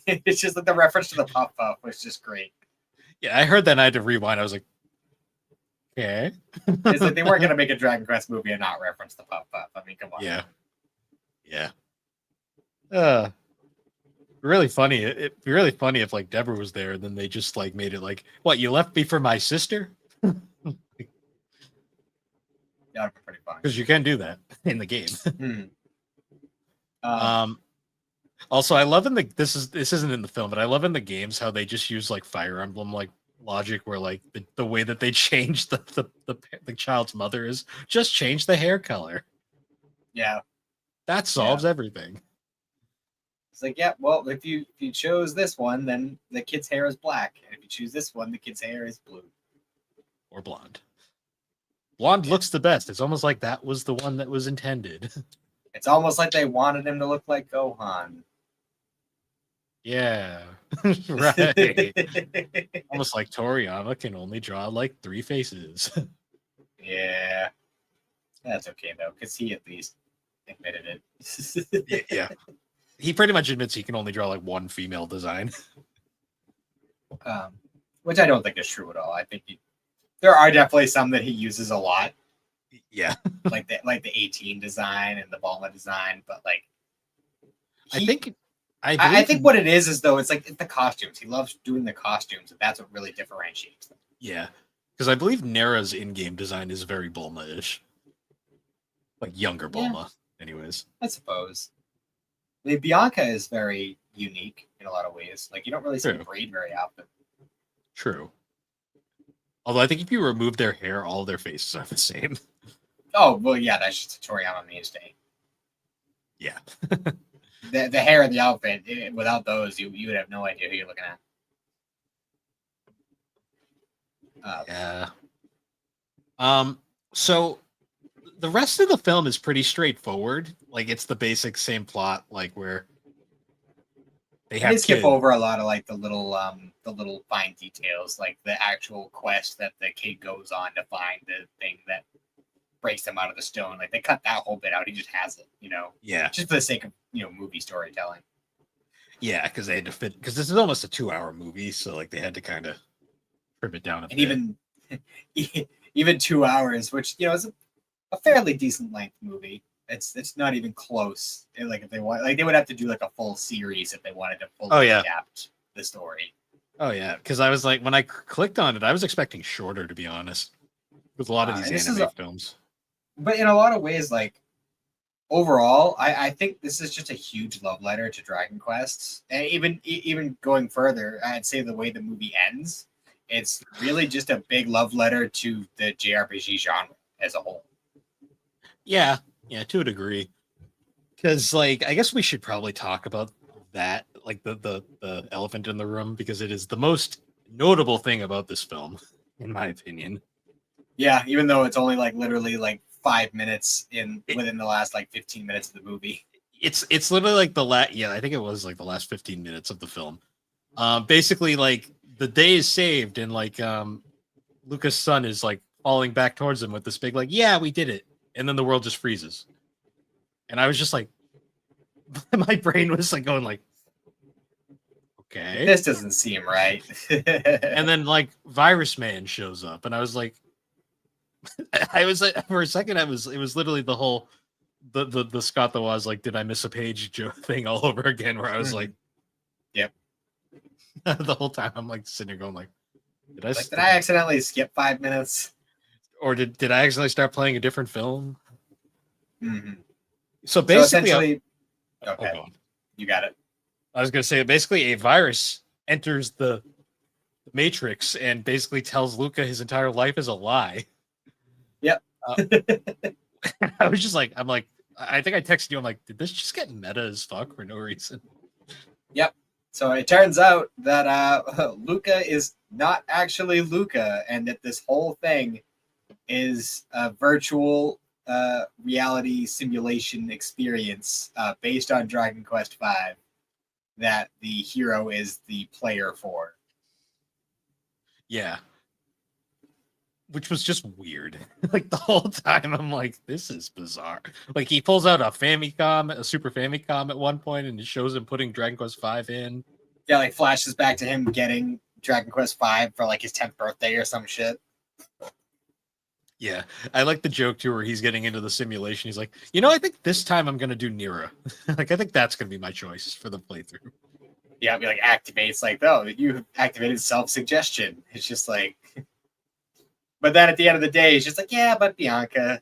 It's just like the reference to the puff was just great. Yeah, I heard that and I had to rewind. I was like, okay. It's like they weren't going to make a Dragon Quest movie and not reference the puff. I mean, come on. Yeah. Really funny. It'd be really funny if like Deborah was there and then they just like made it like, what, you left me for my sister? That would be pretty funny. Because you can do that in the game. Also, I love this isn't in the film, but I love in the games how they just use like Fire Emblem like logic where like the way that they changed the child's mother is just change the hair color. Yeah. That solves everything. It's like, yeah, well, if you chose this one, then the kid's hair is black. And if you choose this one, the kid's hair is blue. Or blonde. Blonde looks the best. It's almost like that was the one that was intended. It's almost like they wanted him to look like Gohan. Yeah. Right. Almost like Toriyama can only draw like 3 faces. Yeah. That's okay, though, because he at least admitted it. Yeah. He pretty much admits he can only draw like 1 female design. Which I don't think is true at all. I think there are definitely some that he uses a lot. Yeah. like the 18 design and the Bulma design, but like I think what it is though it's like the costumes. He loves doing the costumes, and that's what really differentiates them. Yeah. Because I believe Nera's in-game design is very Bulma-ish. Like younger Bulma, anyways. I suppose. I mean, Bianca is very unique in a lot of ways. Like you don't really see Braid very often. True. Although I think if you remove their hair, all their faces are the same. Oh, well, yeah, that's just a Toriyama mainstay. Yeah. the hair and the outfit, without those, you would have no idea who you're looking at. Yeah. So the rest of the film is pretty straightforward. Like it's the basic same plot, like where they skip over a lot of like the little fine details, like the actual quest that the kid goes on to find the thing that breaks him out of the stone. Like they cut that whole bit out. He just has it, Yeah. just for the sake of movie storytelling. Yeah, because they had to fit. Because this is almost a 2-hour movie, so like they had to kind of trim it down a bit. Even 2 hours, which is a fairly decent length movie. It's not even close. Like if they want, like they would have to do like a full series if they wanted to fully adapt the story. Oh yeah, because I was like, when I clicked on it, I was expecting shorter, to be honest, with a lot of these anime films. But in a lot of ways, like overall, I think this is just a huge love letter to Dragon Quest. And even going further, I'd say the way the movie ends, it's really just a big love letter to the JRPG genre as a whole. Yeah, to a degree. Because like, I guess we should probably talk about that, like the elephant in the room, because it is the most notable thing about this film, in my opinion. Yeah, even though it's only like literally like 5 minutes within the last like 15 minutes of the movie. It's literally like I think it was like the last 15 minutes of the film. Basically like the day is saved and like Luca's son is like falling back towards him with this big like, yeah, we did it. And then the world just freezes. And I was just like, my brain was like going like, okay, this doesn't seem right. And then like Virus Man shows up and I was like, I was like, for a second, it was literally the whole the Scott that was like, did I miss a page thing all over again? Where I was like, yep. The whole time I'm like sitting there going like, did I accidentally skip 5 minutes? Or did I accidentally start playing a different film? Mm-hmm. So basically, okay, you got it. I was gonna say basically a virus enters the Matrix and basically tells Luca his entire life is a lie. Yep. I was just like, I think I texted you. I'm like, did this just get meta as fuck for no reason? Yep. So it turns out that Luca is not actually Luca, and that this whole thing is a virtual reality simulation experience based on Dragon Quest V that the hero is the player for. Yeah. Which was just weird. Like the whole time I'm like, this is bizarre. Like he pulls out a Super Famicom at one point and it shows him putting Dragon Quest V in. Yeah, like flashes back to him getting Dragon Quest V for like his 10th birthday or some shit. Yeah. I like the joke too where he's getting into the simulation. He's like, I think this time I'm gonna do Nira. Like I think that's gonna be my choice for the playthrough. Yeah, he like activates like, oh, you activated self-suggestion. It's just like, but then at the end of the day, it's just like, yeah, but Bianca.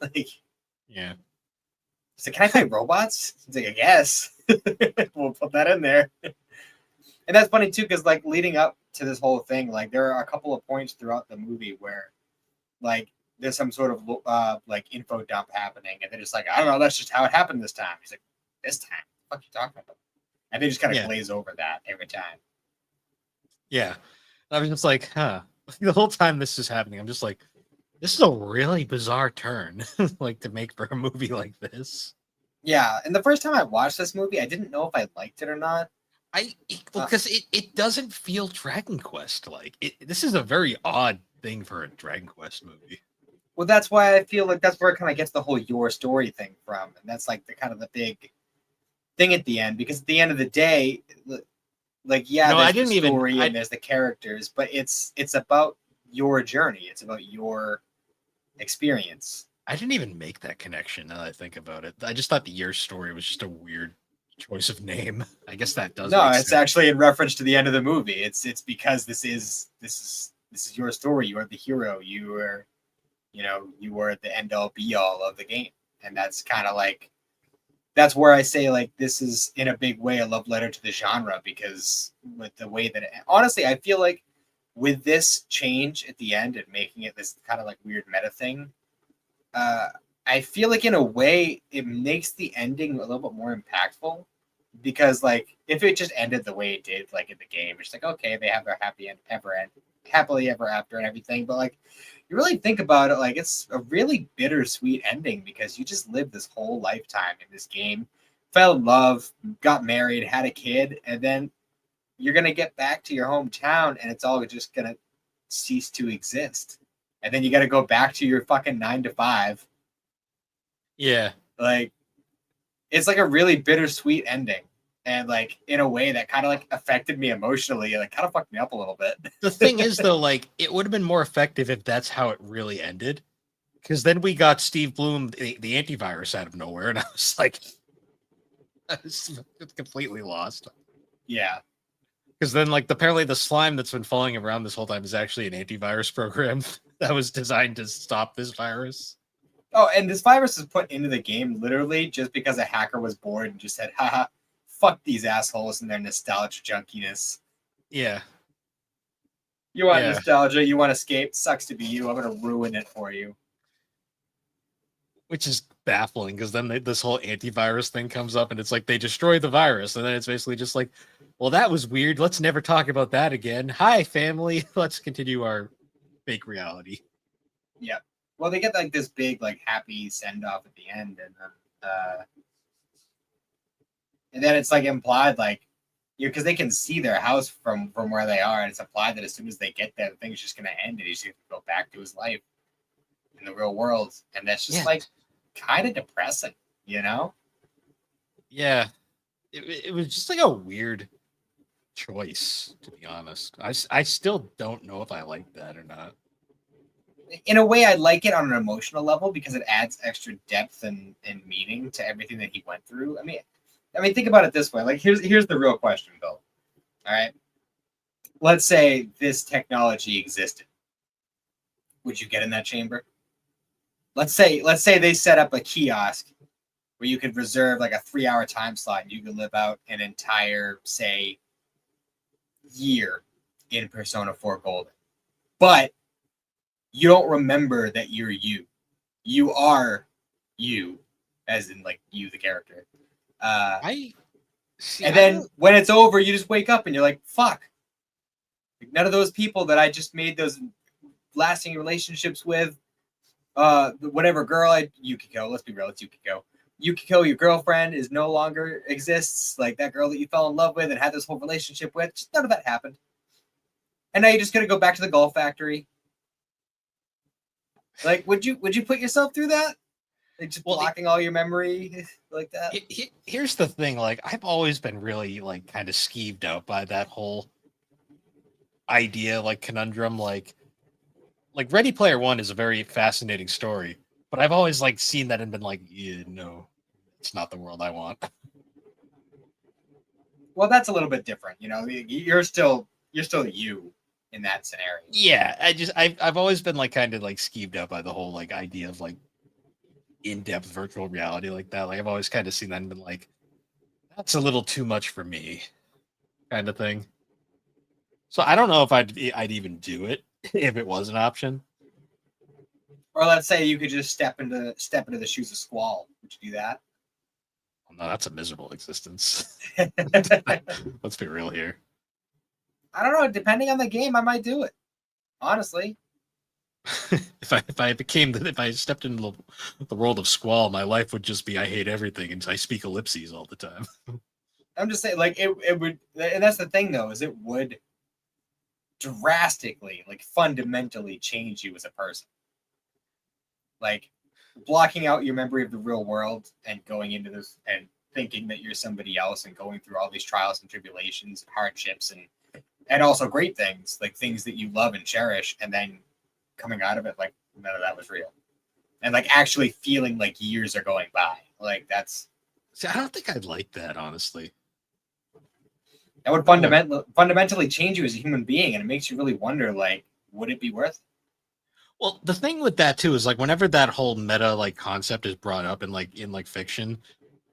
Like, yeah. He's like, can I fight robots? He's like, I guess. We'll put that in there. And that's funny too, because like leading up to this whole thing, like there are a couple of points throughout the movie where like there's some sort of like info dump happening, and they're just like, I don't know, that's just how it happened this time. He's like, this time? What the fuck are you talking about? And they just kind of Yeah. glaze over that every time. Yeah. I was just like, huh. The whole time this is happening, I'm just like, this is a really bizarre turn, like to make for a movie like this. Yeah, and the first time I watched this movie, I didn't know if I liked it or not. Because it doesn't feel Dragon Quest like. This is a very odd thing for a Dragon Quest movie. Well, that's why I feel like that's where it kind of gets the whole your story thing from, and that's like the kind of the big thing at the end. Because at the end of the day, like yeah, No, there's I didn't the even- story I- and there's the characters, but it's about your journey. It's about your experience. I didn't even make that connection now that I think about it. I just thought the Year Story was just a weird choice of name. I guess that does. No, make it's sense. actually in reference to the end of the movie. It's because this is your story. You are the hero. You are, you are the end all be all of the game, and that's kind of like that's where I say like this is in a big way a love letter to the genre, because with the way that honestly I feel like with this change at the end and making it this kind of like weird meta thing, I feel like in a way it makes the ending a little bit more impactful, because like if it just ended the way it did like in the game, it's like okay, they have their happily ever after and everything, but like you really think about it, like it's a really bittersweet ending, because you just lived this whole lifetime in this game, fell in love, got married, had a kid, and then you're gonna get back to your hometown and it's all just gonna cease to exist. And then you gotta go back to your fucking 9 to 5. Yeah. Like it's like a really bittersweet ending. And like in a way that kind of like affected me emotionally, like kind of fucked me up a little bit. The thing is, though, like it would have been more effective if that's how it really ended, because then we got Steve Bloom, the antivirus, out of nowhere, and I was like, I was completely lost. Yeah. Because then, like, apparently the slime that's been following around this whole time is actually an antivirus program that was designed to stop this virus. Oh, and this virus is put into the game literally just because a hacker was bored and just said, haha, fuck these assholes and their nostalgia junkiness. Yeah. You want Yeah. nostalgia, you want escape, sucks to be you. I'm going to ruin it for you. Which is baffling, because then this whole antivirus thing comes up and it's like they destroy the virus. And then it's basically just like, well, that was weird. Let's never talk about that again. Hi, family. Let's continue our fake reality. Yeah. Well, they get like this big, like happy send off at the end, and then it's like implied, like, because they can see their house from where they are, and it's implied that as soon as they get there, the thing's just gonna end, and he's gonna go back to his life in the real world, and that's just like kind of depressing, you know? Yeah. It was just like a weird choice, to be honest. I still don't know if I like that or not. In a way, I like it on an emotional level because it adds extra depth and meaning to everything that he went through. I mean, think about it this way. Like, here's the real question, Bill. All right, let's say this technology existed. Would you get in that chamber? Let's say they set up a kiosk where you could reserve like a 3-hour time slot and you could live out an entire, say, year in Persona 4 Golden. But you don't remember that you're you. You are you, as in like you, the character. Then when it's over, you just wake up and you're like, fuck. Like, none of those people that I just made those lasting relationships with, whatever girl Yukiko, let's be real, it's Yukiko. Yukiko, your girlfriend, is no longer exists. Like that girl that you fell in love with and had this whole relationship with, just none of that happened. And now you're just gonna go back to the golf factory. Like, would you put yourself through that? Like just blocking all your memory like that? Here's the thing, like I've always been really like kind of skeeved out by that whole idea, like conundrum, like Ready Player One is a very fascinating story, but I've always like seen that and been like, yeah, no, it's not the world I want. Well, that's a little bit different, you know. You're still you in that scenario. Yeah, I've always been like kind of like skeeved out by the whole like idea of like in-depth virtual reality like that. Like I've always kind of seen that and been like, that's a little too much for me, kind of thing. So I don't know if I'd even do it if it was an option. Or let's say you could just step into the shoes of Squall. Would you do that? Well, no, that's a miserable existence. I Let's be real here. don't know. Depending on the game, I might do it. Honestly. If I stepped into the world of Squall, my life would just be I hate everything and I speak ellipses all the time. I'm just saying, like it would, and that's the thing though, is it would drastically, like fundamentally change you as a person. Like blocking out your memory of the real world and going into this and thinking that you're somebody else and going through all these trials and tribulations, hardships, and also great things, like things that you love and cherish, and then coming out of it like none of that was real, and like actually feeling like years are going by. Like that's. See, I don't think I'd like that, honestly. That would fundamentally change you as a human being, and it makes you really wonder, like, would it be worth it? Well, the thing with that too is like whenever that whole meta like concept is brought up in like fiction,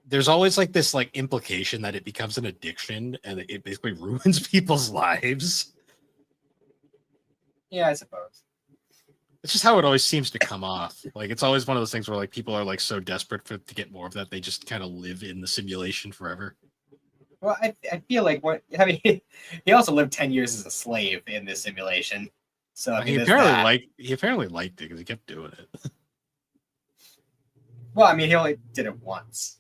there's always like this like implication that it becomes an addiction and it basically ruins people's lives. Yeah, I suppose. It's just how it always seems to come off. Like it's always one of those things where like people are like so desperate to get more of that they just kind of live in the simulation forever. Well, I feel like I mean, he also lived 10 years as a slave in this simulation. So I mean, He apparently liked it because he kept doing it. Well, I mean, he only did it once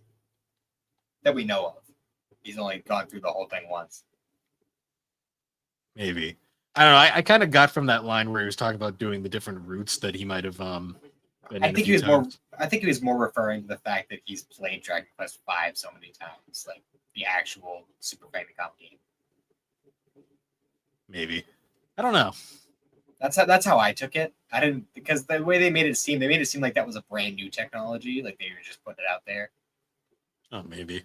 that we know of. He's only gone through the whole thing once. Maybe. I don't know. I kind of got from that line where he was talking about doing the different routes that he might have been I in think a few times. I think he was more referring to the fact that he's played Dragon Quest V so many times, like the actual Super Famicom game. Maybe. I don't know. That's how I took it. I didn't, because the way they made it seem like that was a brand new technology, like they were just putting it out there. Oh, maybe.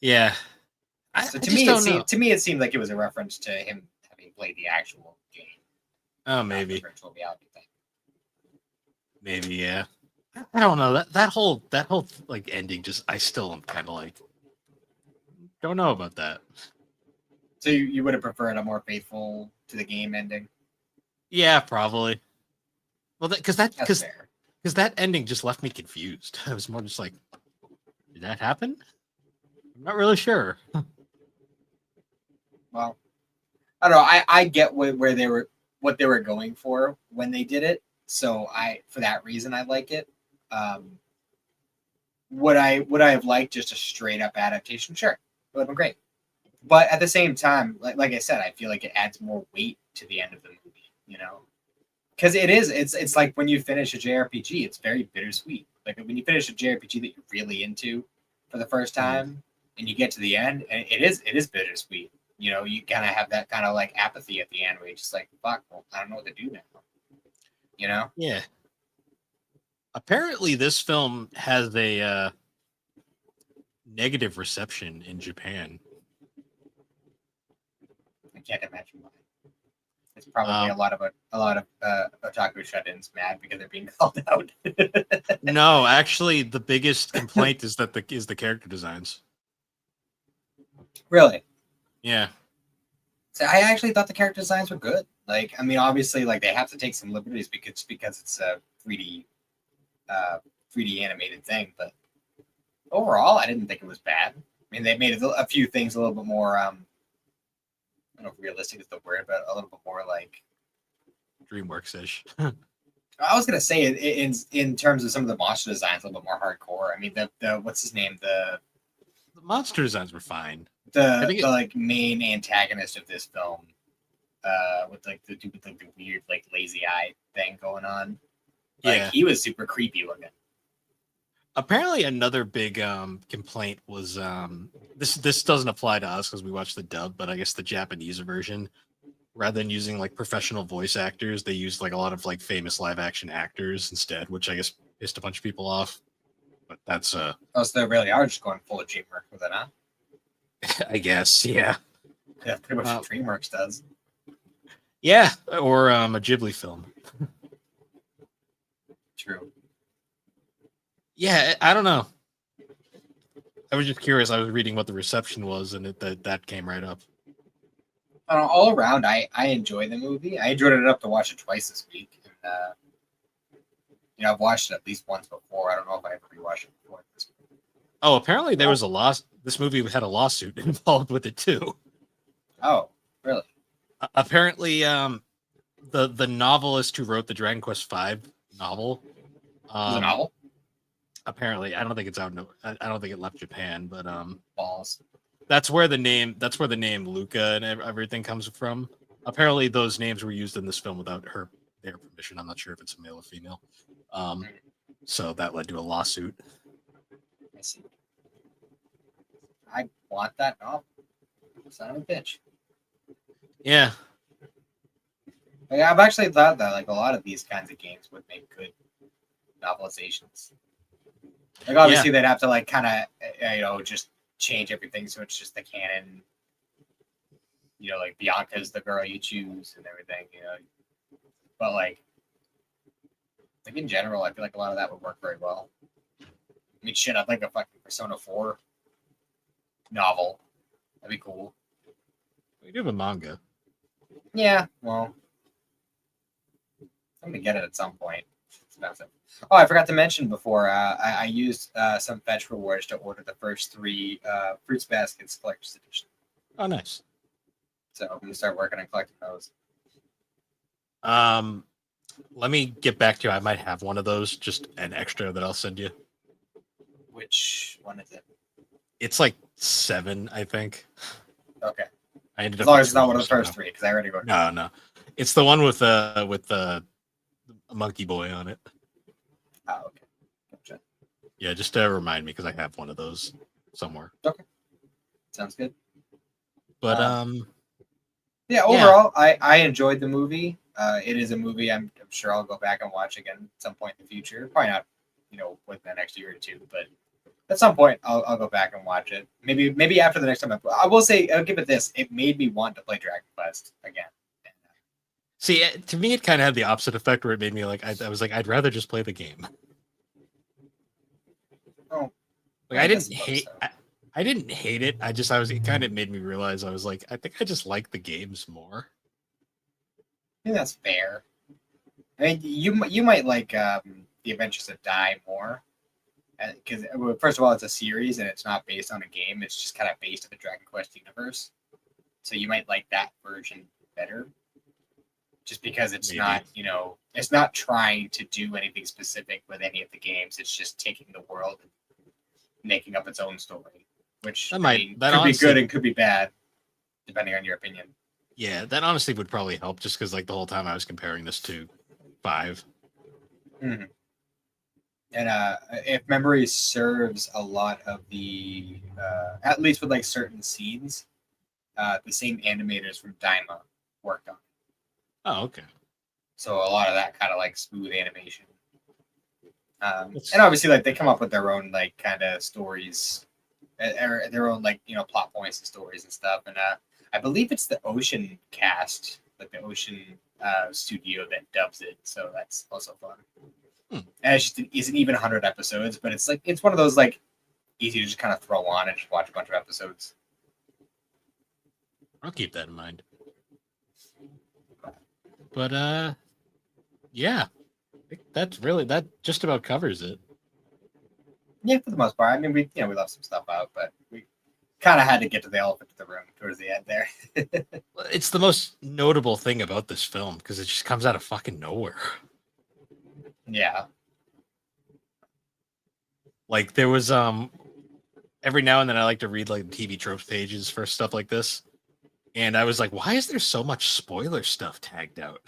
Yeah. So to me, it seemed like it was a reference to him having played the actual game. Oh, maybe. Virtual reality thing. Maybe, yeah. I don't know. That whole like ending just I still am kind of like don't know about that. So you would have preferred a more faithful to the game ending? Yeah, probably. Well, because fair. that ending just left me confused. I was more just like, did that happen? I'm not really sure. Well, I don't know. I get where they were, what they were going for when they did it. So for that reason, I like it. Would I have liked just a straight up adaptation? Sure, it would have been great. But at the same time, like I said, I feel like it adds more weight to the end of the movie. You know, because it's like when you finish a JRPG, it's very bittersweet. Like when you finish a JRPG that you're really into for the first time, and you get to the end, and it is bittersweet. You know, you kind of have that kind of like apathy at the end where you're just like, fuck, well, I don't know what to do now. You know? Yeah. Apparently, this film has a negative reception in Japan. I can't imagine why. It's probably a lot of otaku shut-ins mad because they're being called out. No, actually, the biggest complaint is the character designs. Really? Yeah. So I actually thought the character designs were good. Like, I mean, obviously, like they have to take some liberties because it's a 3D animated thing, but overall, I didn't think it was bad. I mean, they made a few things a little bit more. I don't know if realistic is the word, but a little bit more like DreamWorks-ish. I was gonna say in terms of some of the monster designs, a little bit more hardcore. I mean, the what's his name, the monster designs were fine. The like main antagonist of this film, with like the dude with like the weird like lazy eye thing going on. Like he was super creepy looking. Apparently, another big complaint was this doesn't apply to us because we watched the dub, but I guess the Japanese version, rather than using like professional voice actors, they used like a lot of like famous live action actors instead, which I guess pissed a bunch of people off. But that's oh, so they really are just going full of DreamWorks with it, huh? I guess, yeah. Yeah, pretty much what DreamWorks does. Yeah, or a Ghibli film. True. Yeah, I don't know. I was just curious. I was reading what the reception was, and that came right up. all around, I enjoy the movie. I enjoyed it enough to watch it twice this week. And, I've watched it at least once before. I don't know if I ever rewatched it before this week. Oh, apparently there was a loss. This movie had a lawsuit involved with it too. Oh, really? Apparently, the novelist who wrote the Dragon Quest V novel, Was it a novel? apparently, I don't think it's out. I don't think it left Japan, but Balls. that's where the name Luca and everything comes from. Apparently, those names were used in this film without their permission. I'm not sure if it's a male or female. So that led to a lawsuit. I see. I want that novel. Son of a bitch. Yeah. Like, I've actually thought that like a lot of these kinds of games would make good novelizations. Like obviously they'd have to like kind of just change everything so it's just the canon. Like Bianca's the girl you choose and everything. But like in general, I feel like a lot of that would work very well. I mean, shit, I'd like a fucking Persona 4 novel. That'd be cool. We do have a manga. Yeah, well, I'm gonna get it at some point. It's expensive. Oh, I forgot to mention before. I used some fetch rewards to order the first 3 Fruits Baskets Collector's Edition. Oh, nice. So I'm gonna start working on collecting those. Let me get back to you. I might have one of those, just an extra that I'll send you. Which one is it? It's like 7, I think. Okay. I ended As up long with as it's not 3 one of the somehow. first 3, because I already wrote. No. It's the one with a monkey boy on it. Oh, okay. Gotcha. Yeah, just to remind me because I have one of those somewhere. Okay. Sounds good. But yeah, overall, I enjoyed the movie. It is a movie I'm sure I'll go back and watch again at some point in the future. Probably not, within the next year or two, but at some point I'll go back and watch it. Maybe after the next time I will say I'll give it this. It made me want to play Dragon Quest again. see, to me, it kind of had the opposite effect where it made me like I was like I'd rather just play the game. Oh, like I didn't hate. I didn't hate it. It kind of made me realize I was like, I think I just like the games more. I think that's fair. I mean, you might like the Adventures of Dai more, because first of all, it's a series and it's not based on a game. It's just kind of based on the Dragon Quest universe. So you might like that version better, just because it's not, it's not trying to do anything specific with any of the games. It's just taking the world and making up its own story, which could be good and could be bad, depending on your opinion. Yeah, that honestly would probably help, just because like the whole time I was comparing this to 5. Mm-hmm. And if memory serves, a lot of the, at least with like certain scenes, the same animators from Daima worked on it. Oh, okay. So a lot of that kind of like smooth animation. And obviously, like they come up with their own like kind of stories, or their own like plot points and stories and stuff. And I believe it's the Ocean cast, like the Ocean studio that dubs it. So that's also fun. And it just isn't even 100 episodes, but it's one of those like easy to just kind of throw on and just watch a bunch of episodes. I'll keep that in mind. But yeah, I think that just about covers it. Yeah, for the most part. I mean, we left some stuff out, but we kind of had to get to the elephant in the room towards the end there. It's the most notable thing about this film because it just comes out of fucking nowhere. Yeah. Like there was every now and then I like to read like TV tropes pages for stuff like this. And I was like, why is there so much spoiler stuff tagged out?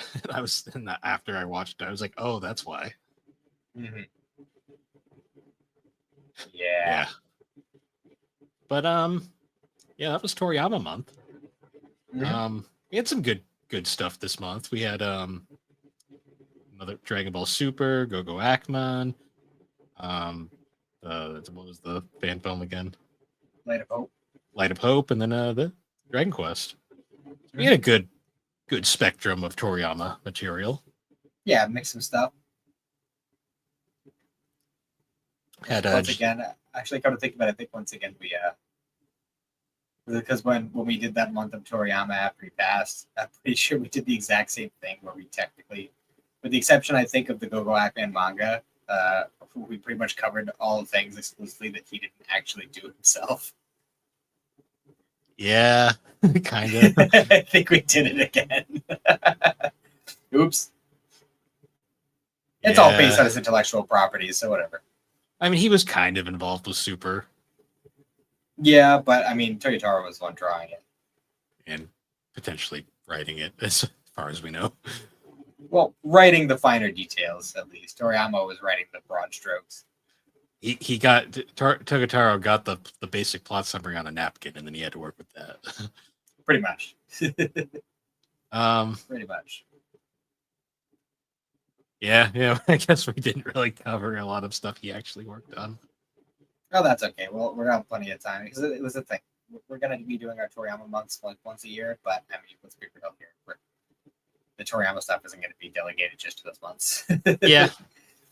And after I watched it, I was like, oh, that's why. Mm-hmm. Yeah. But yeah, that was Toriyama month. Mm-hmm. We had some good stuff this month. We had another Dragon Ball Super, Go Akman. What was the fan film again? Light of Hope. Light of Hope, and then the Dragon Quest. We had a good spectrum of Toriyama material. Yeah, mix some stuff. Had, once again, actually, come to think about it, I think once again we we Because when we did that month of Toriyama after he passed, I'm pretty sure we did the exact same thing where we technically, with the exception I think of the Go-Go Hackman manga, we pretty much covered all the things exclusively that he didn't actually do himself. Yeah, kind of. I think we did it again. Oops. It's all based on his intellectual properties, so whatever. I mean, he was kind of involved with Super Yeah, but I mean, Toyotaro was the one drawing it. and potentially writing it, as far as we know. Well, writing the finer details, at least. Toriyama was writing the broad strokes. He got Togataro got the basic plot summary on a napkin, and then he had to work with that. Pretty much. Um, Pretty much. yeah. I guess we didn't really cover a lot of stuff he actually worked on. Oh, that's okay. Well, we're gonna have plenty of time because it was a thing. We're gonna be doing our Toriyama months like once a year, but I mean, let's be real here. The Toriyama stuff isn't going to be delegated just to those months. Yeah,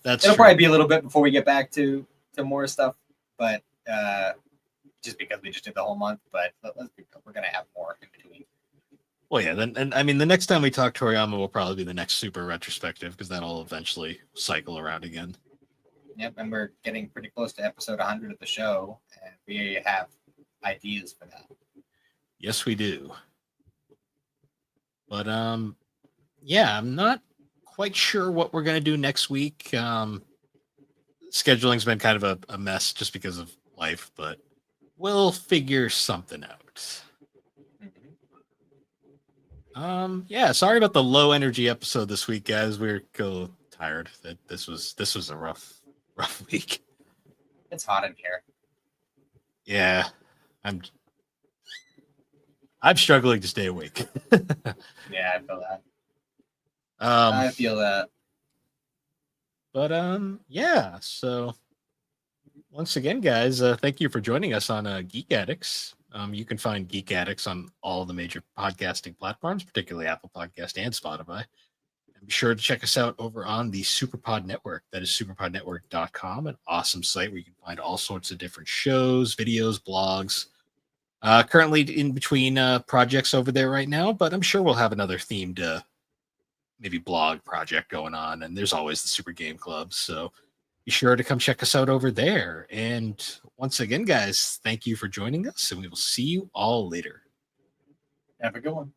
that's It'll true. probably be a little bit before we get back to more stuff, but just because we just did the whole month. But let's be real, we're gonna have more in between. Well, yeah. Then, and I mean, the next time we talk Toriyama will probably be the next Super retrospective because that'll eventually cycle around again. Yep, and we're getting pretty close to episode 100 of the show, and we have ideas for that. Yes, we do. But yeah, I'm not quite sure what we're gonna do next week. Scheduling's been kind of a mess just because of life, but we'll figure something out. Yeah, sorry about the low energy episode this week, guys. We're tired. That this was a rough week. It's hot in here. Yeah, I'm struggling to stay awake. Yeah, I feel that. Um, I feel that. But yeah. So once again, guys, thank you for joining us on Geek Addicts. You can find Geek Addicts on all the major podcasting platforms, particularly Apple Podcast and Spotify. And be sure to check us out over on the Superpod Network. That is superpodnetwork.com, an awesome site where you can find all sorts of different shows, videos, blogs. Currently in between projects over there right now, but I'm sure we'll have another themed maybe blog project going on. And there's always the Super Game Club. So be sure to come check us out over there. And once again, guys, thank you for joining us, and we will see you all later. Have a good one.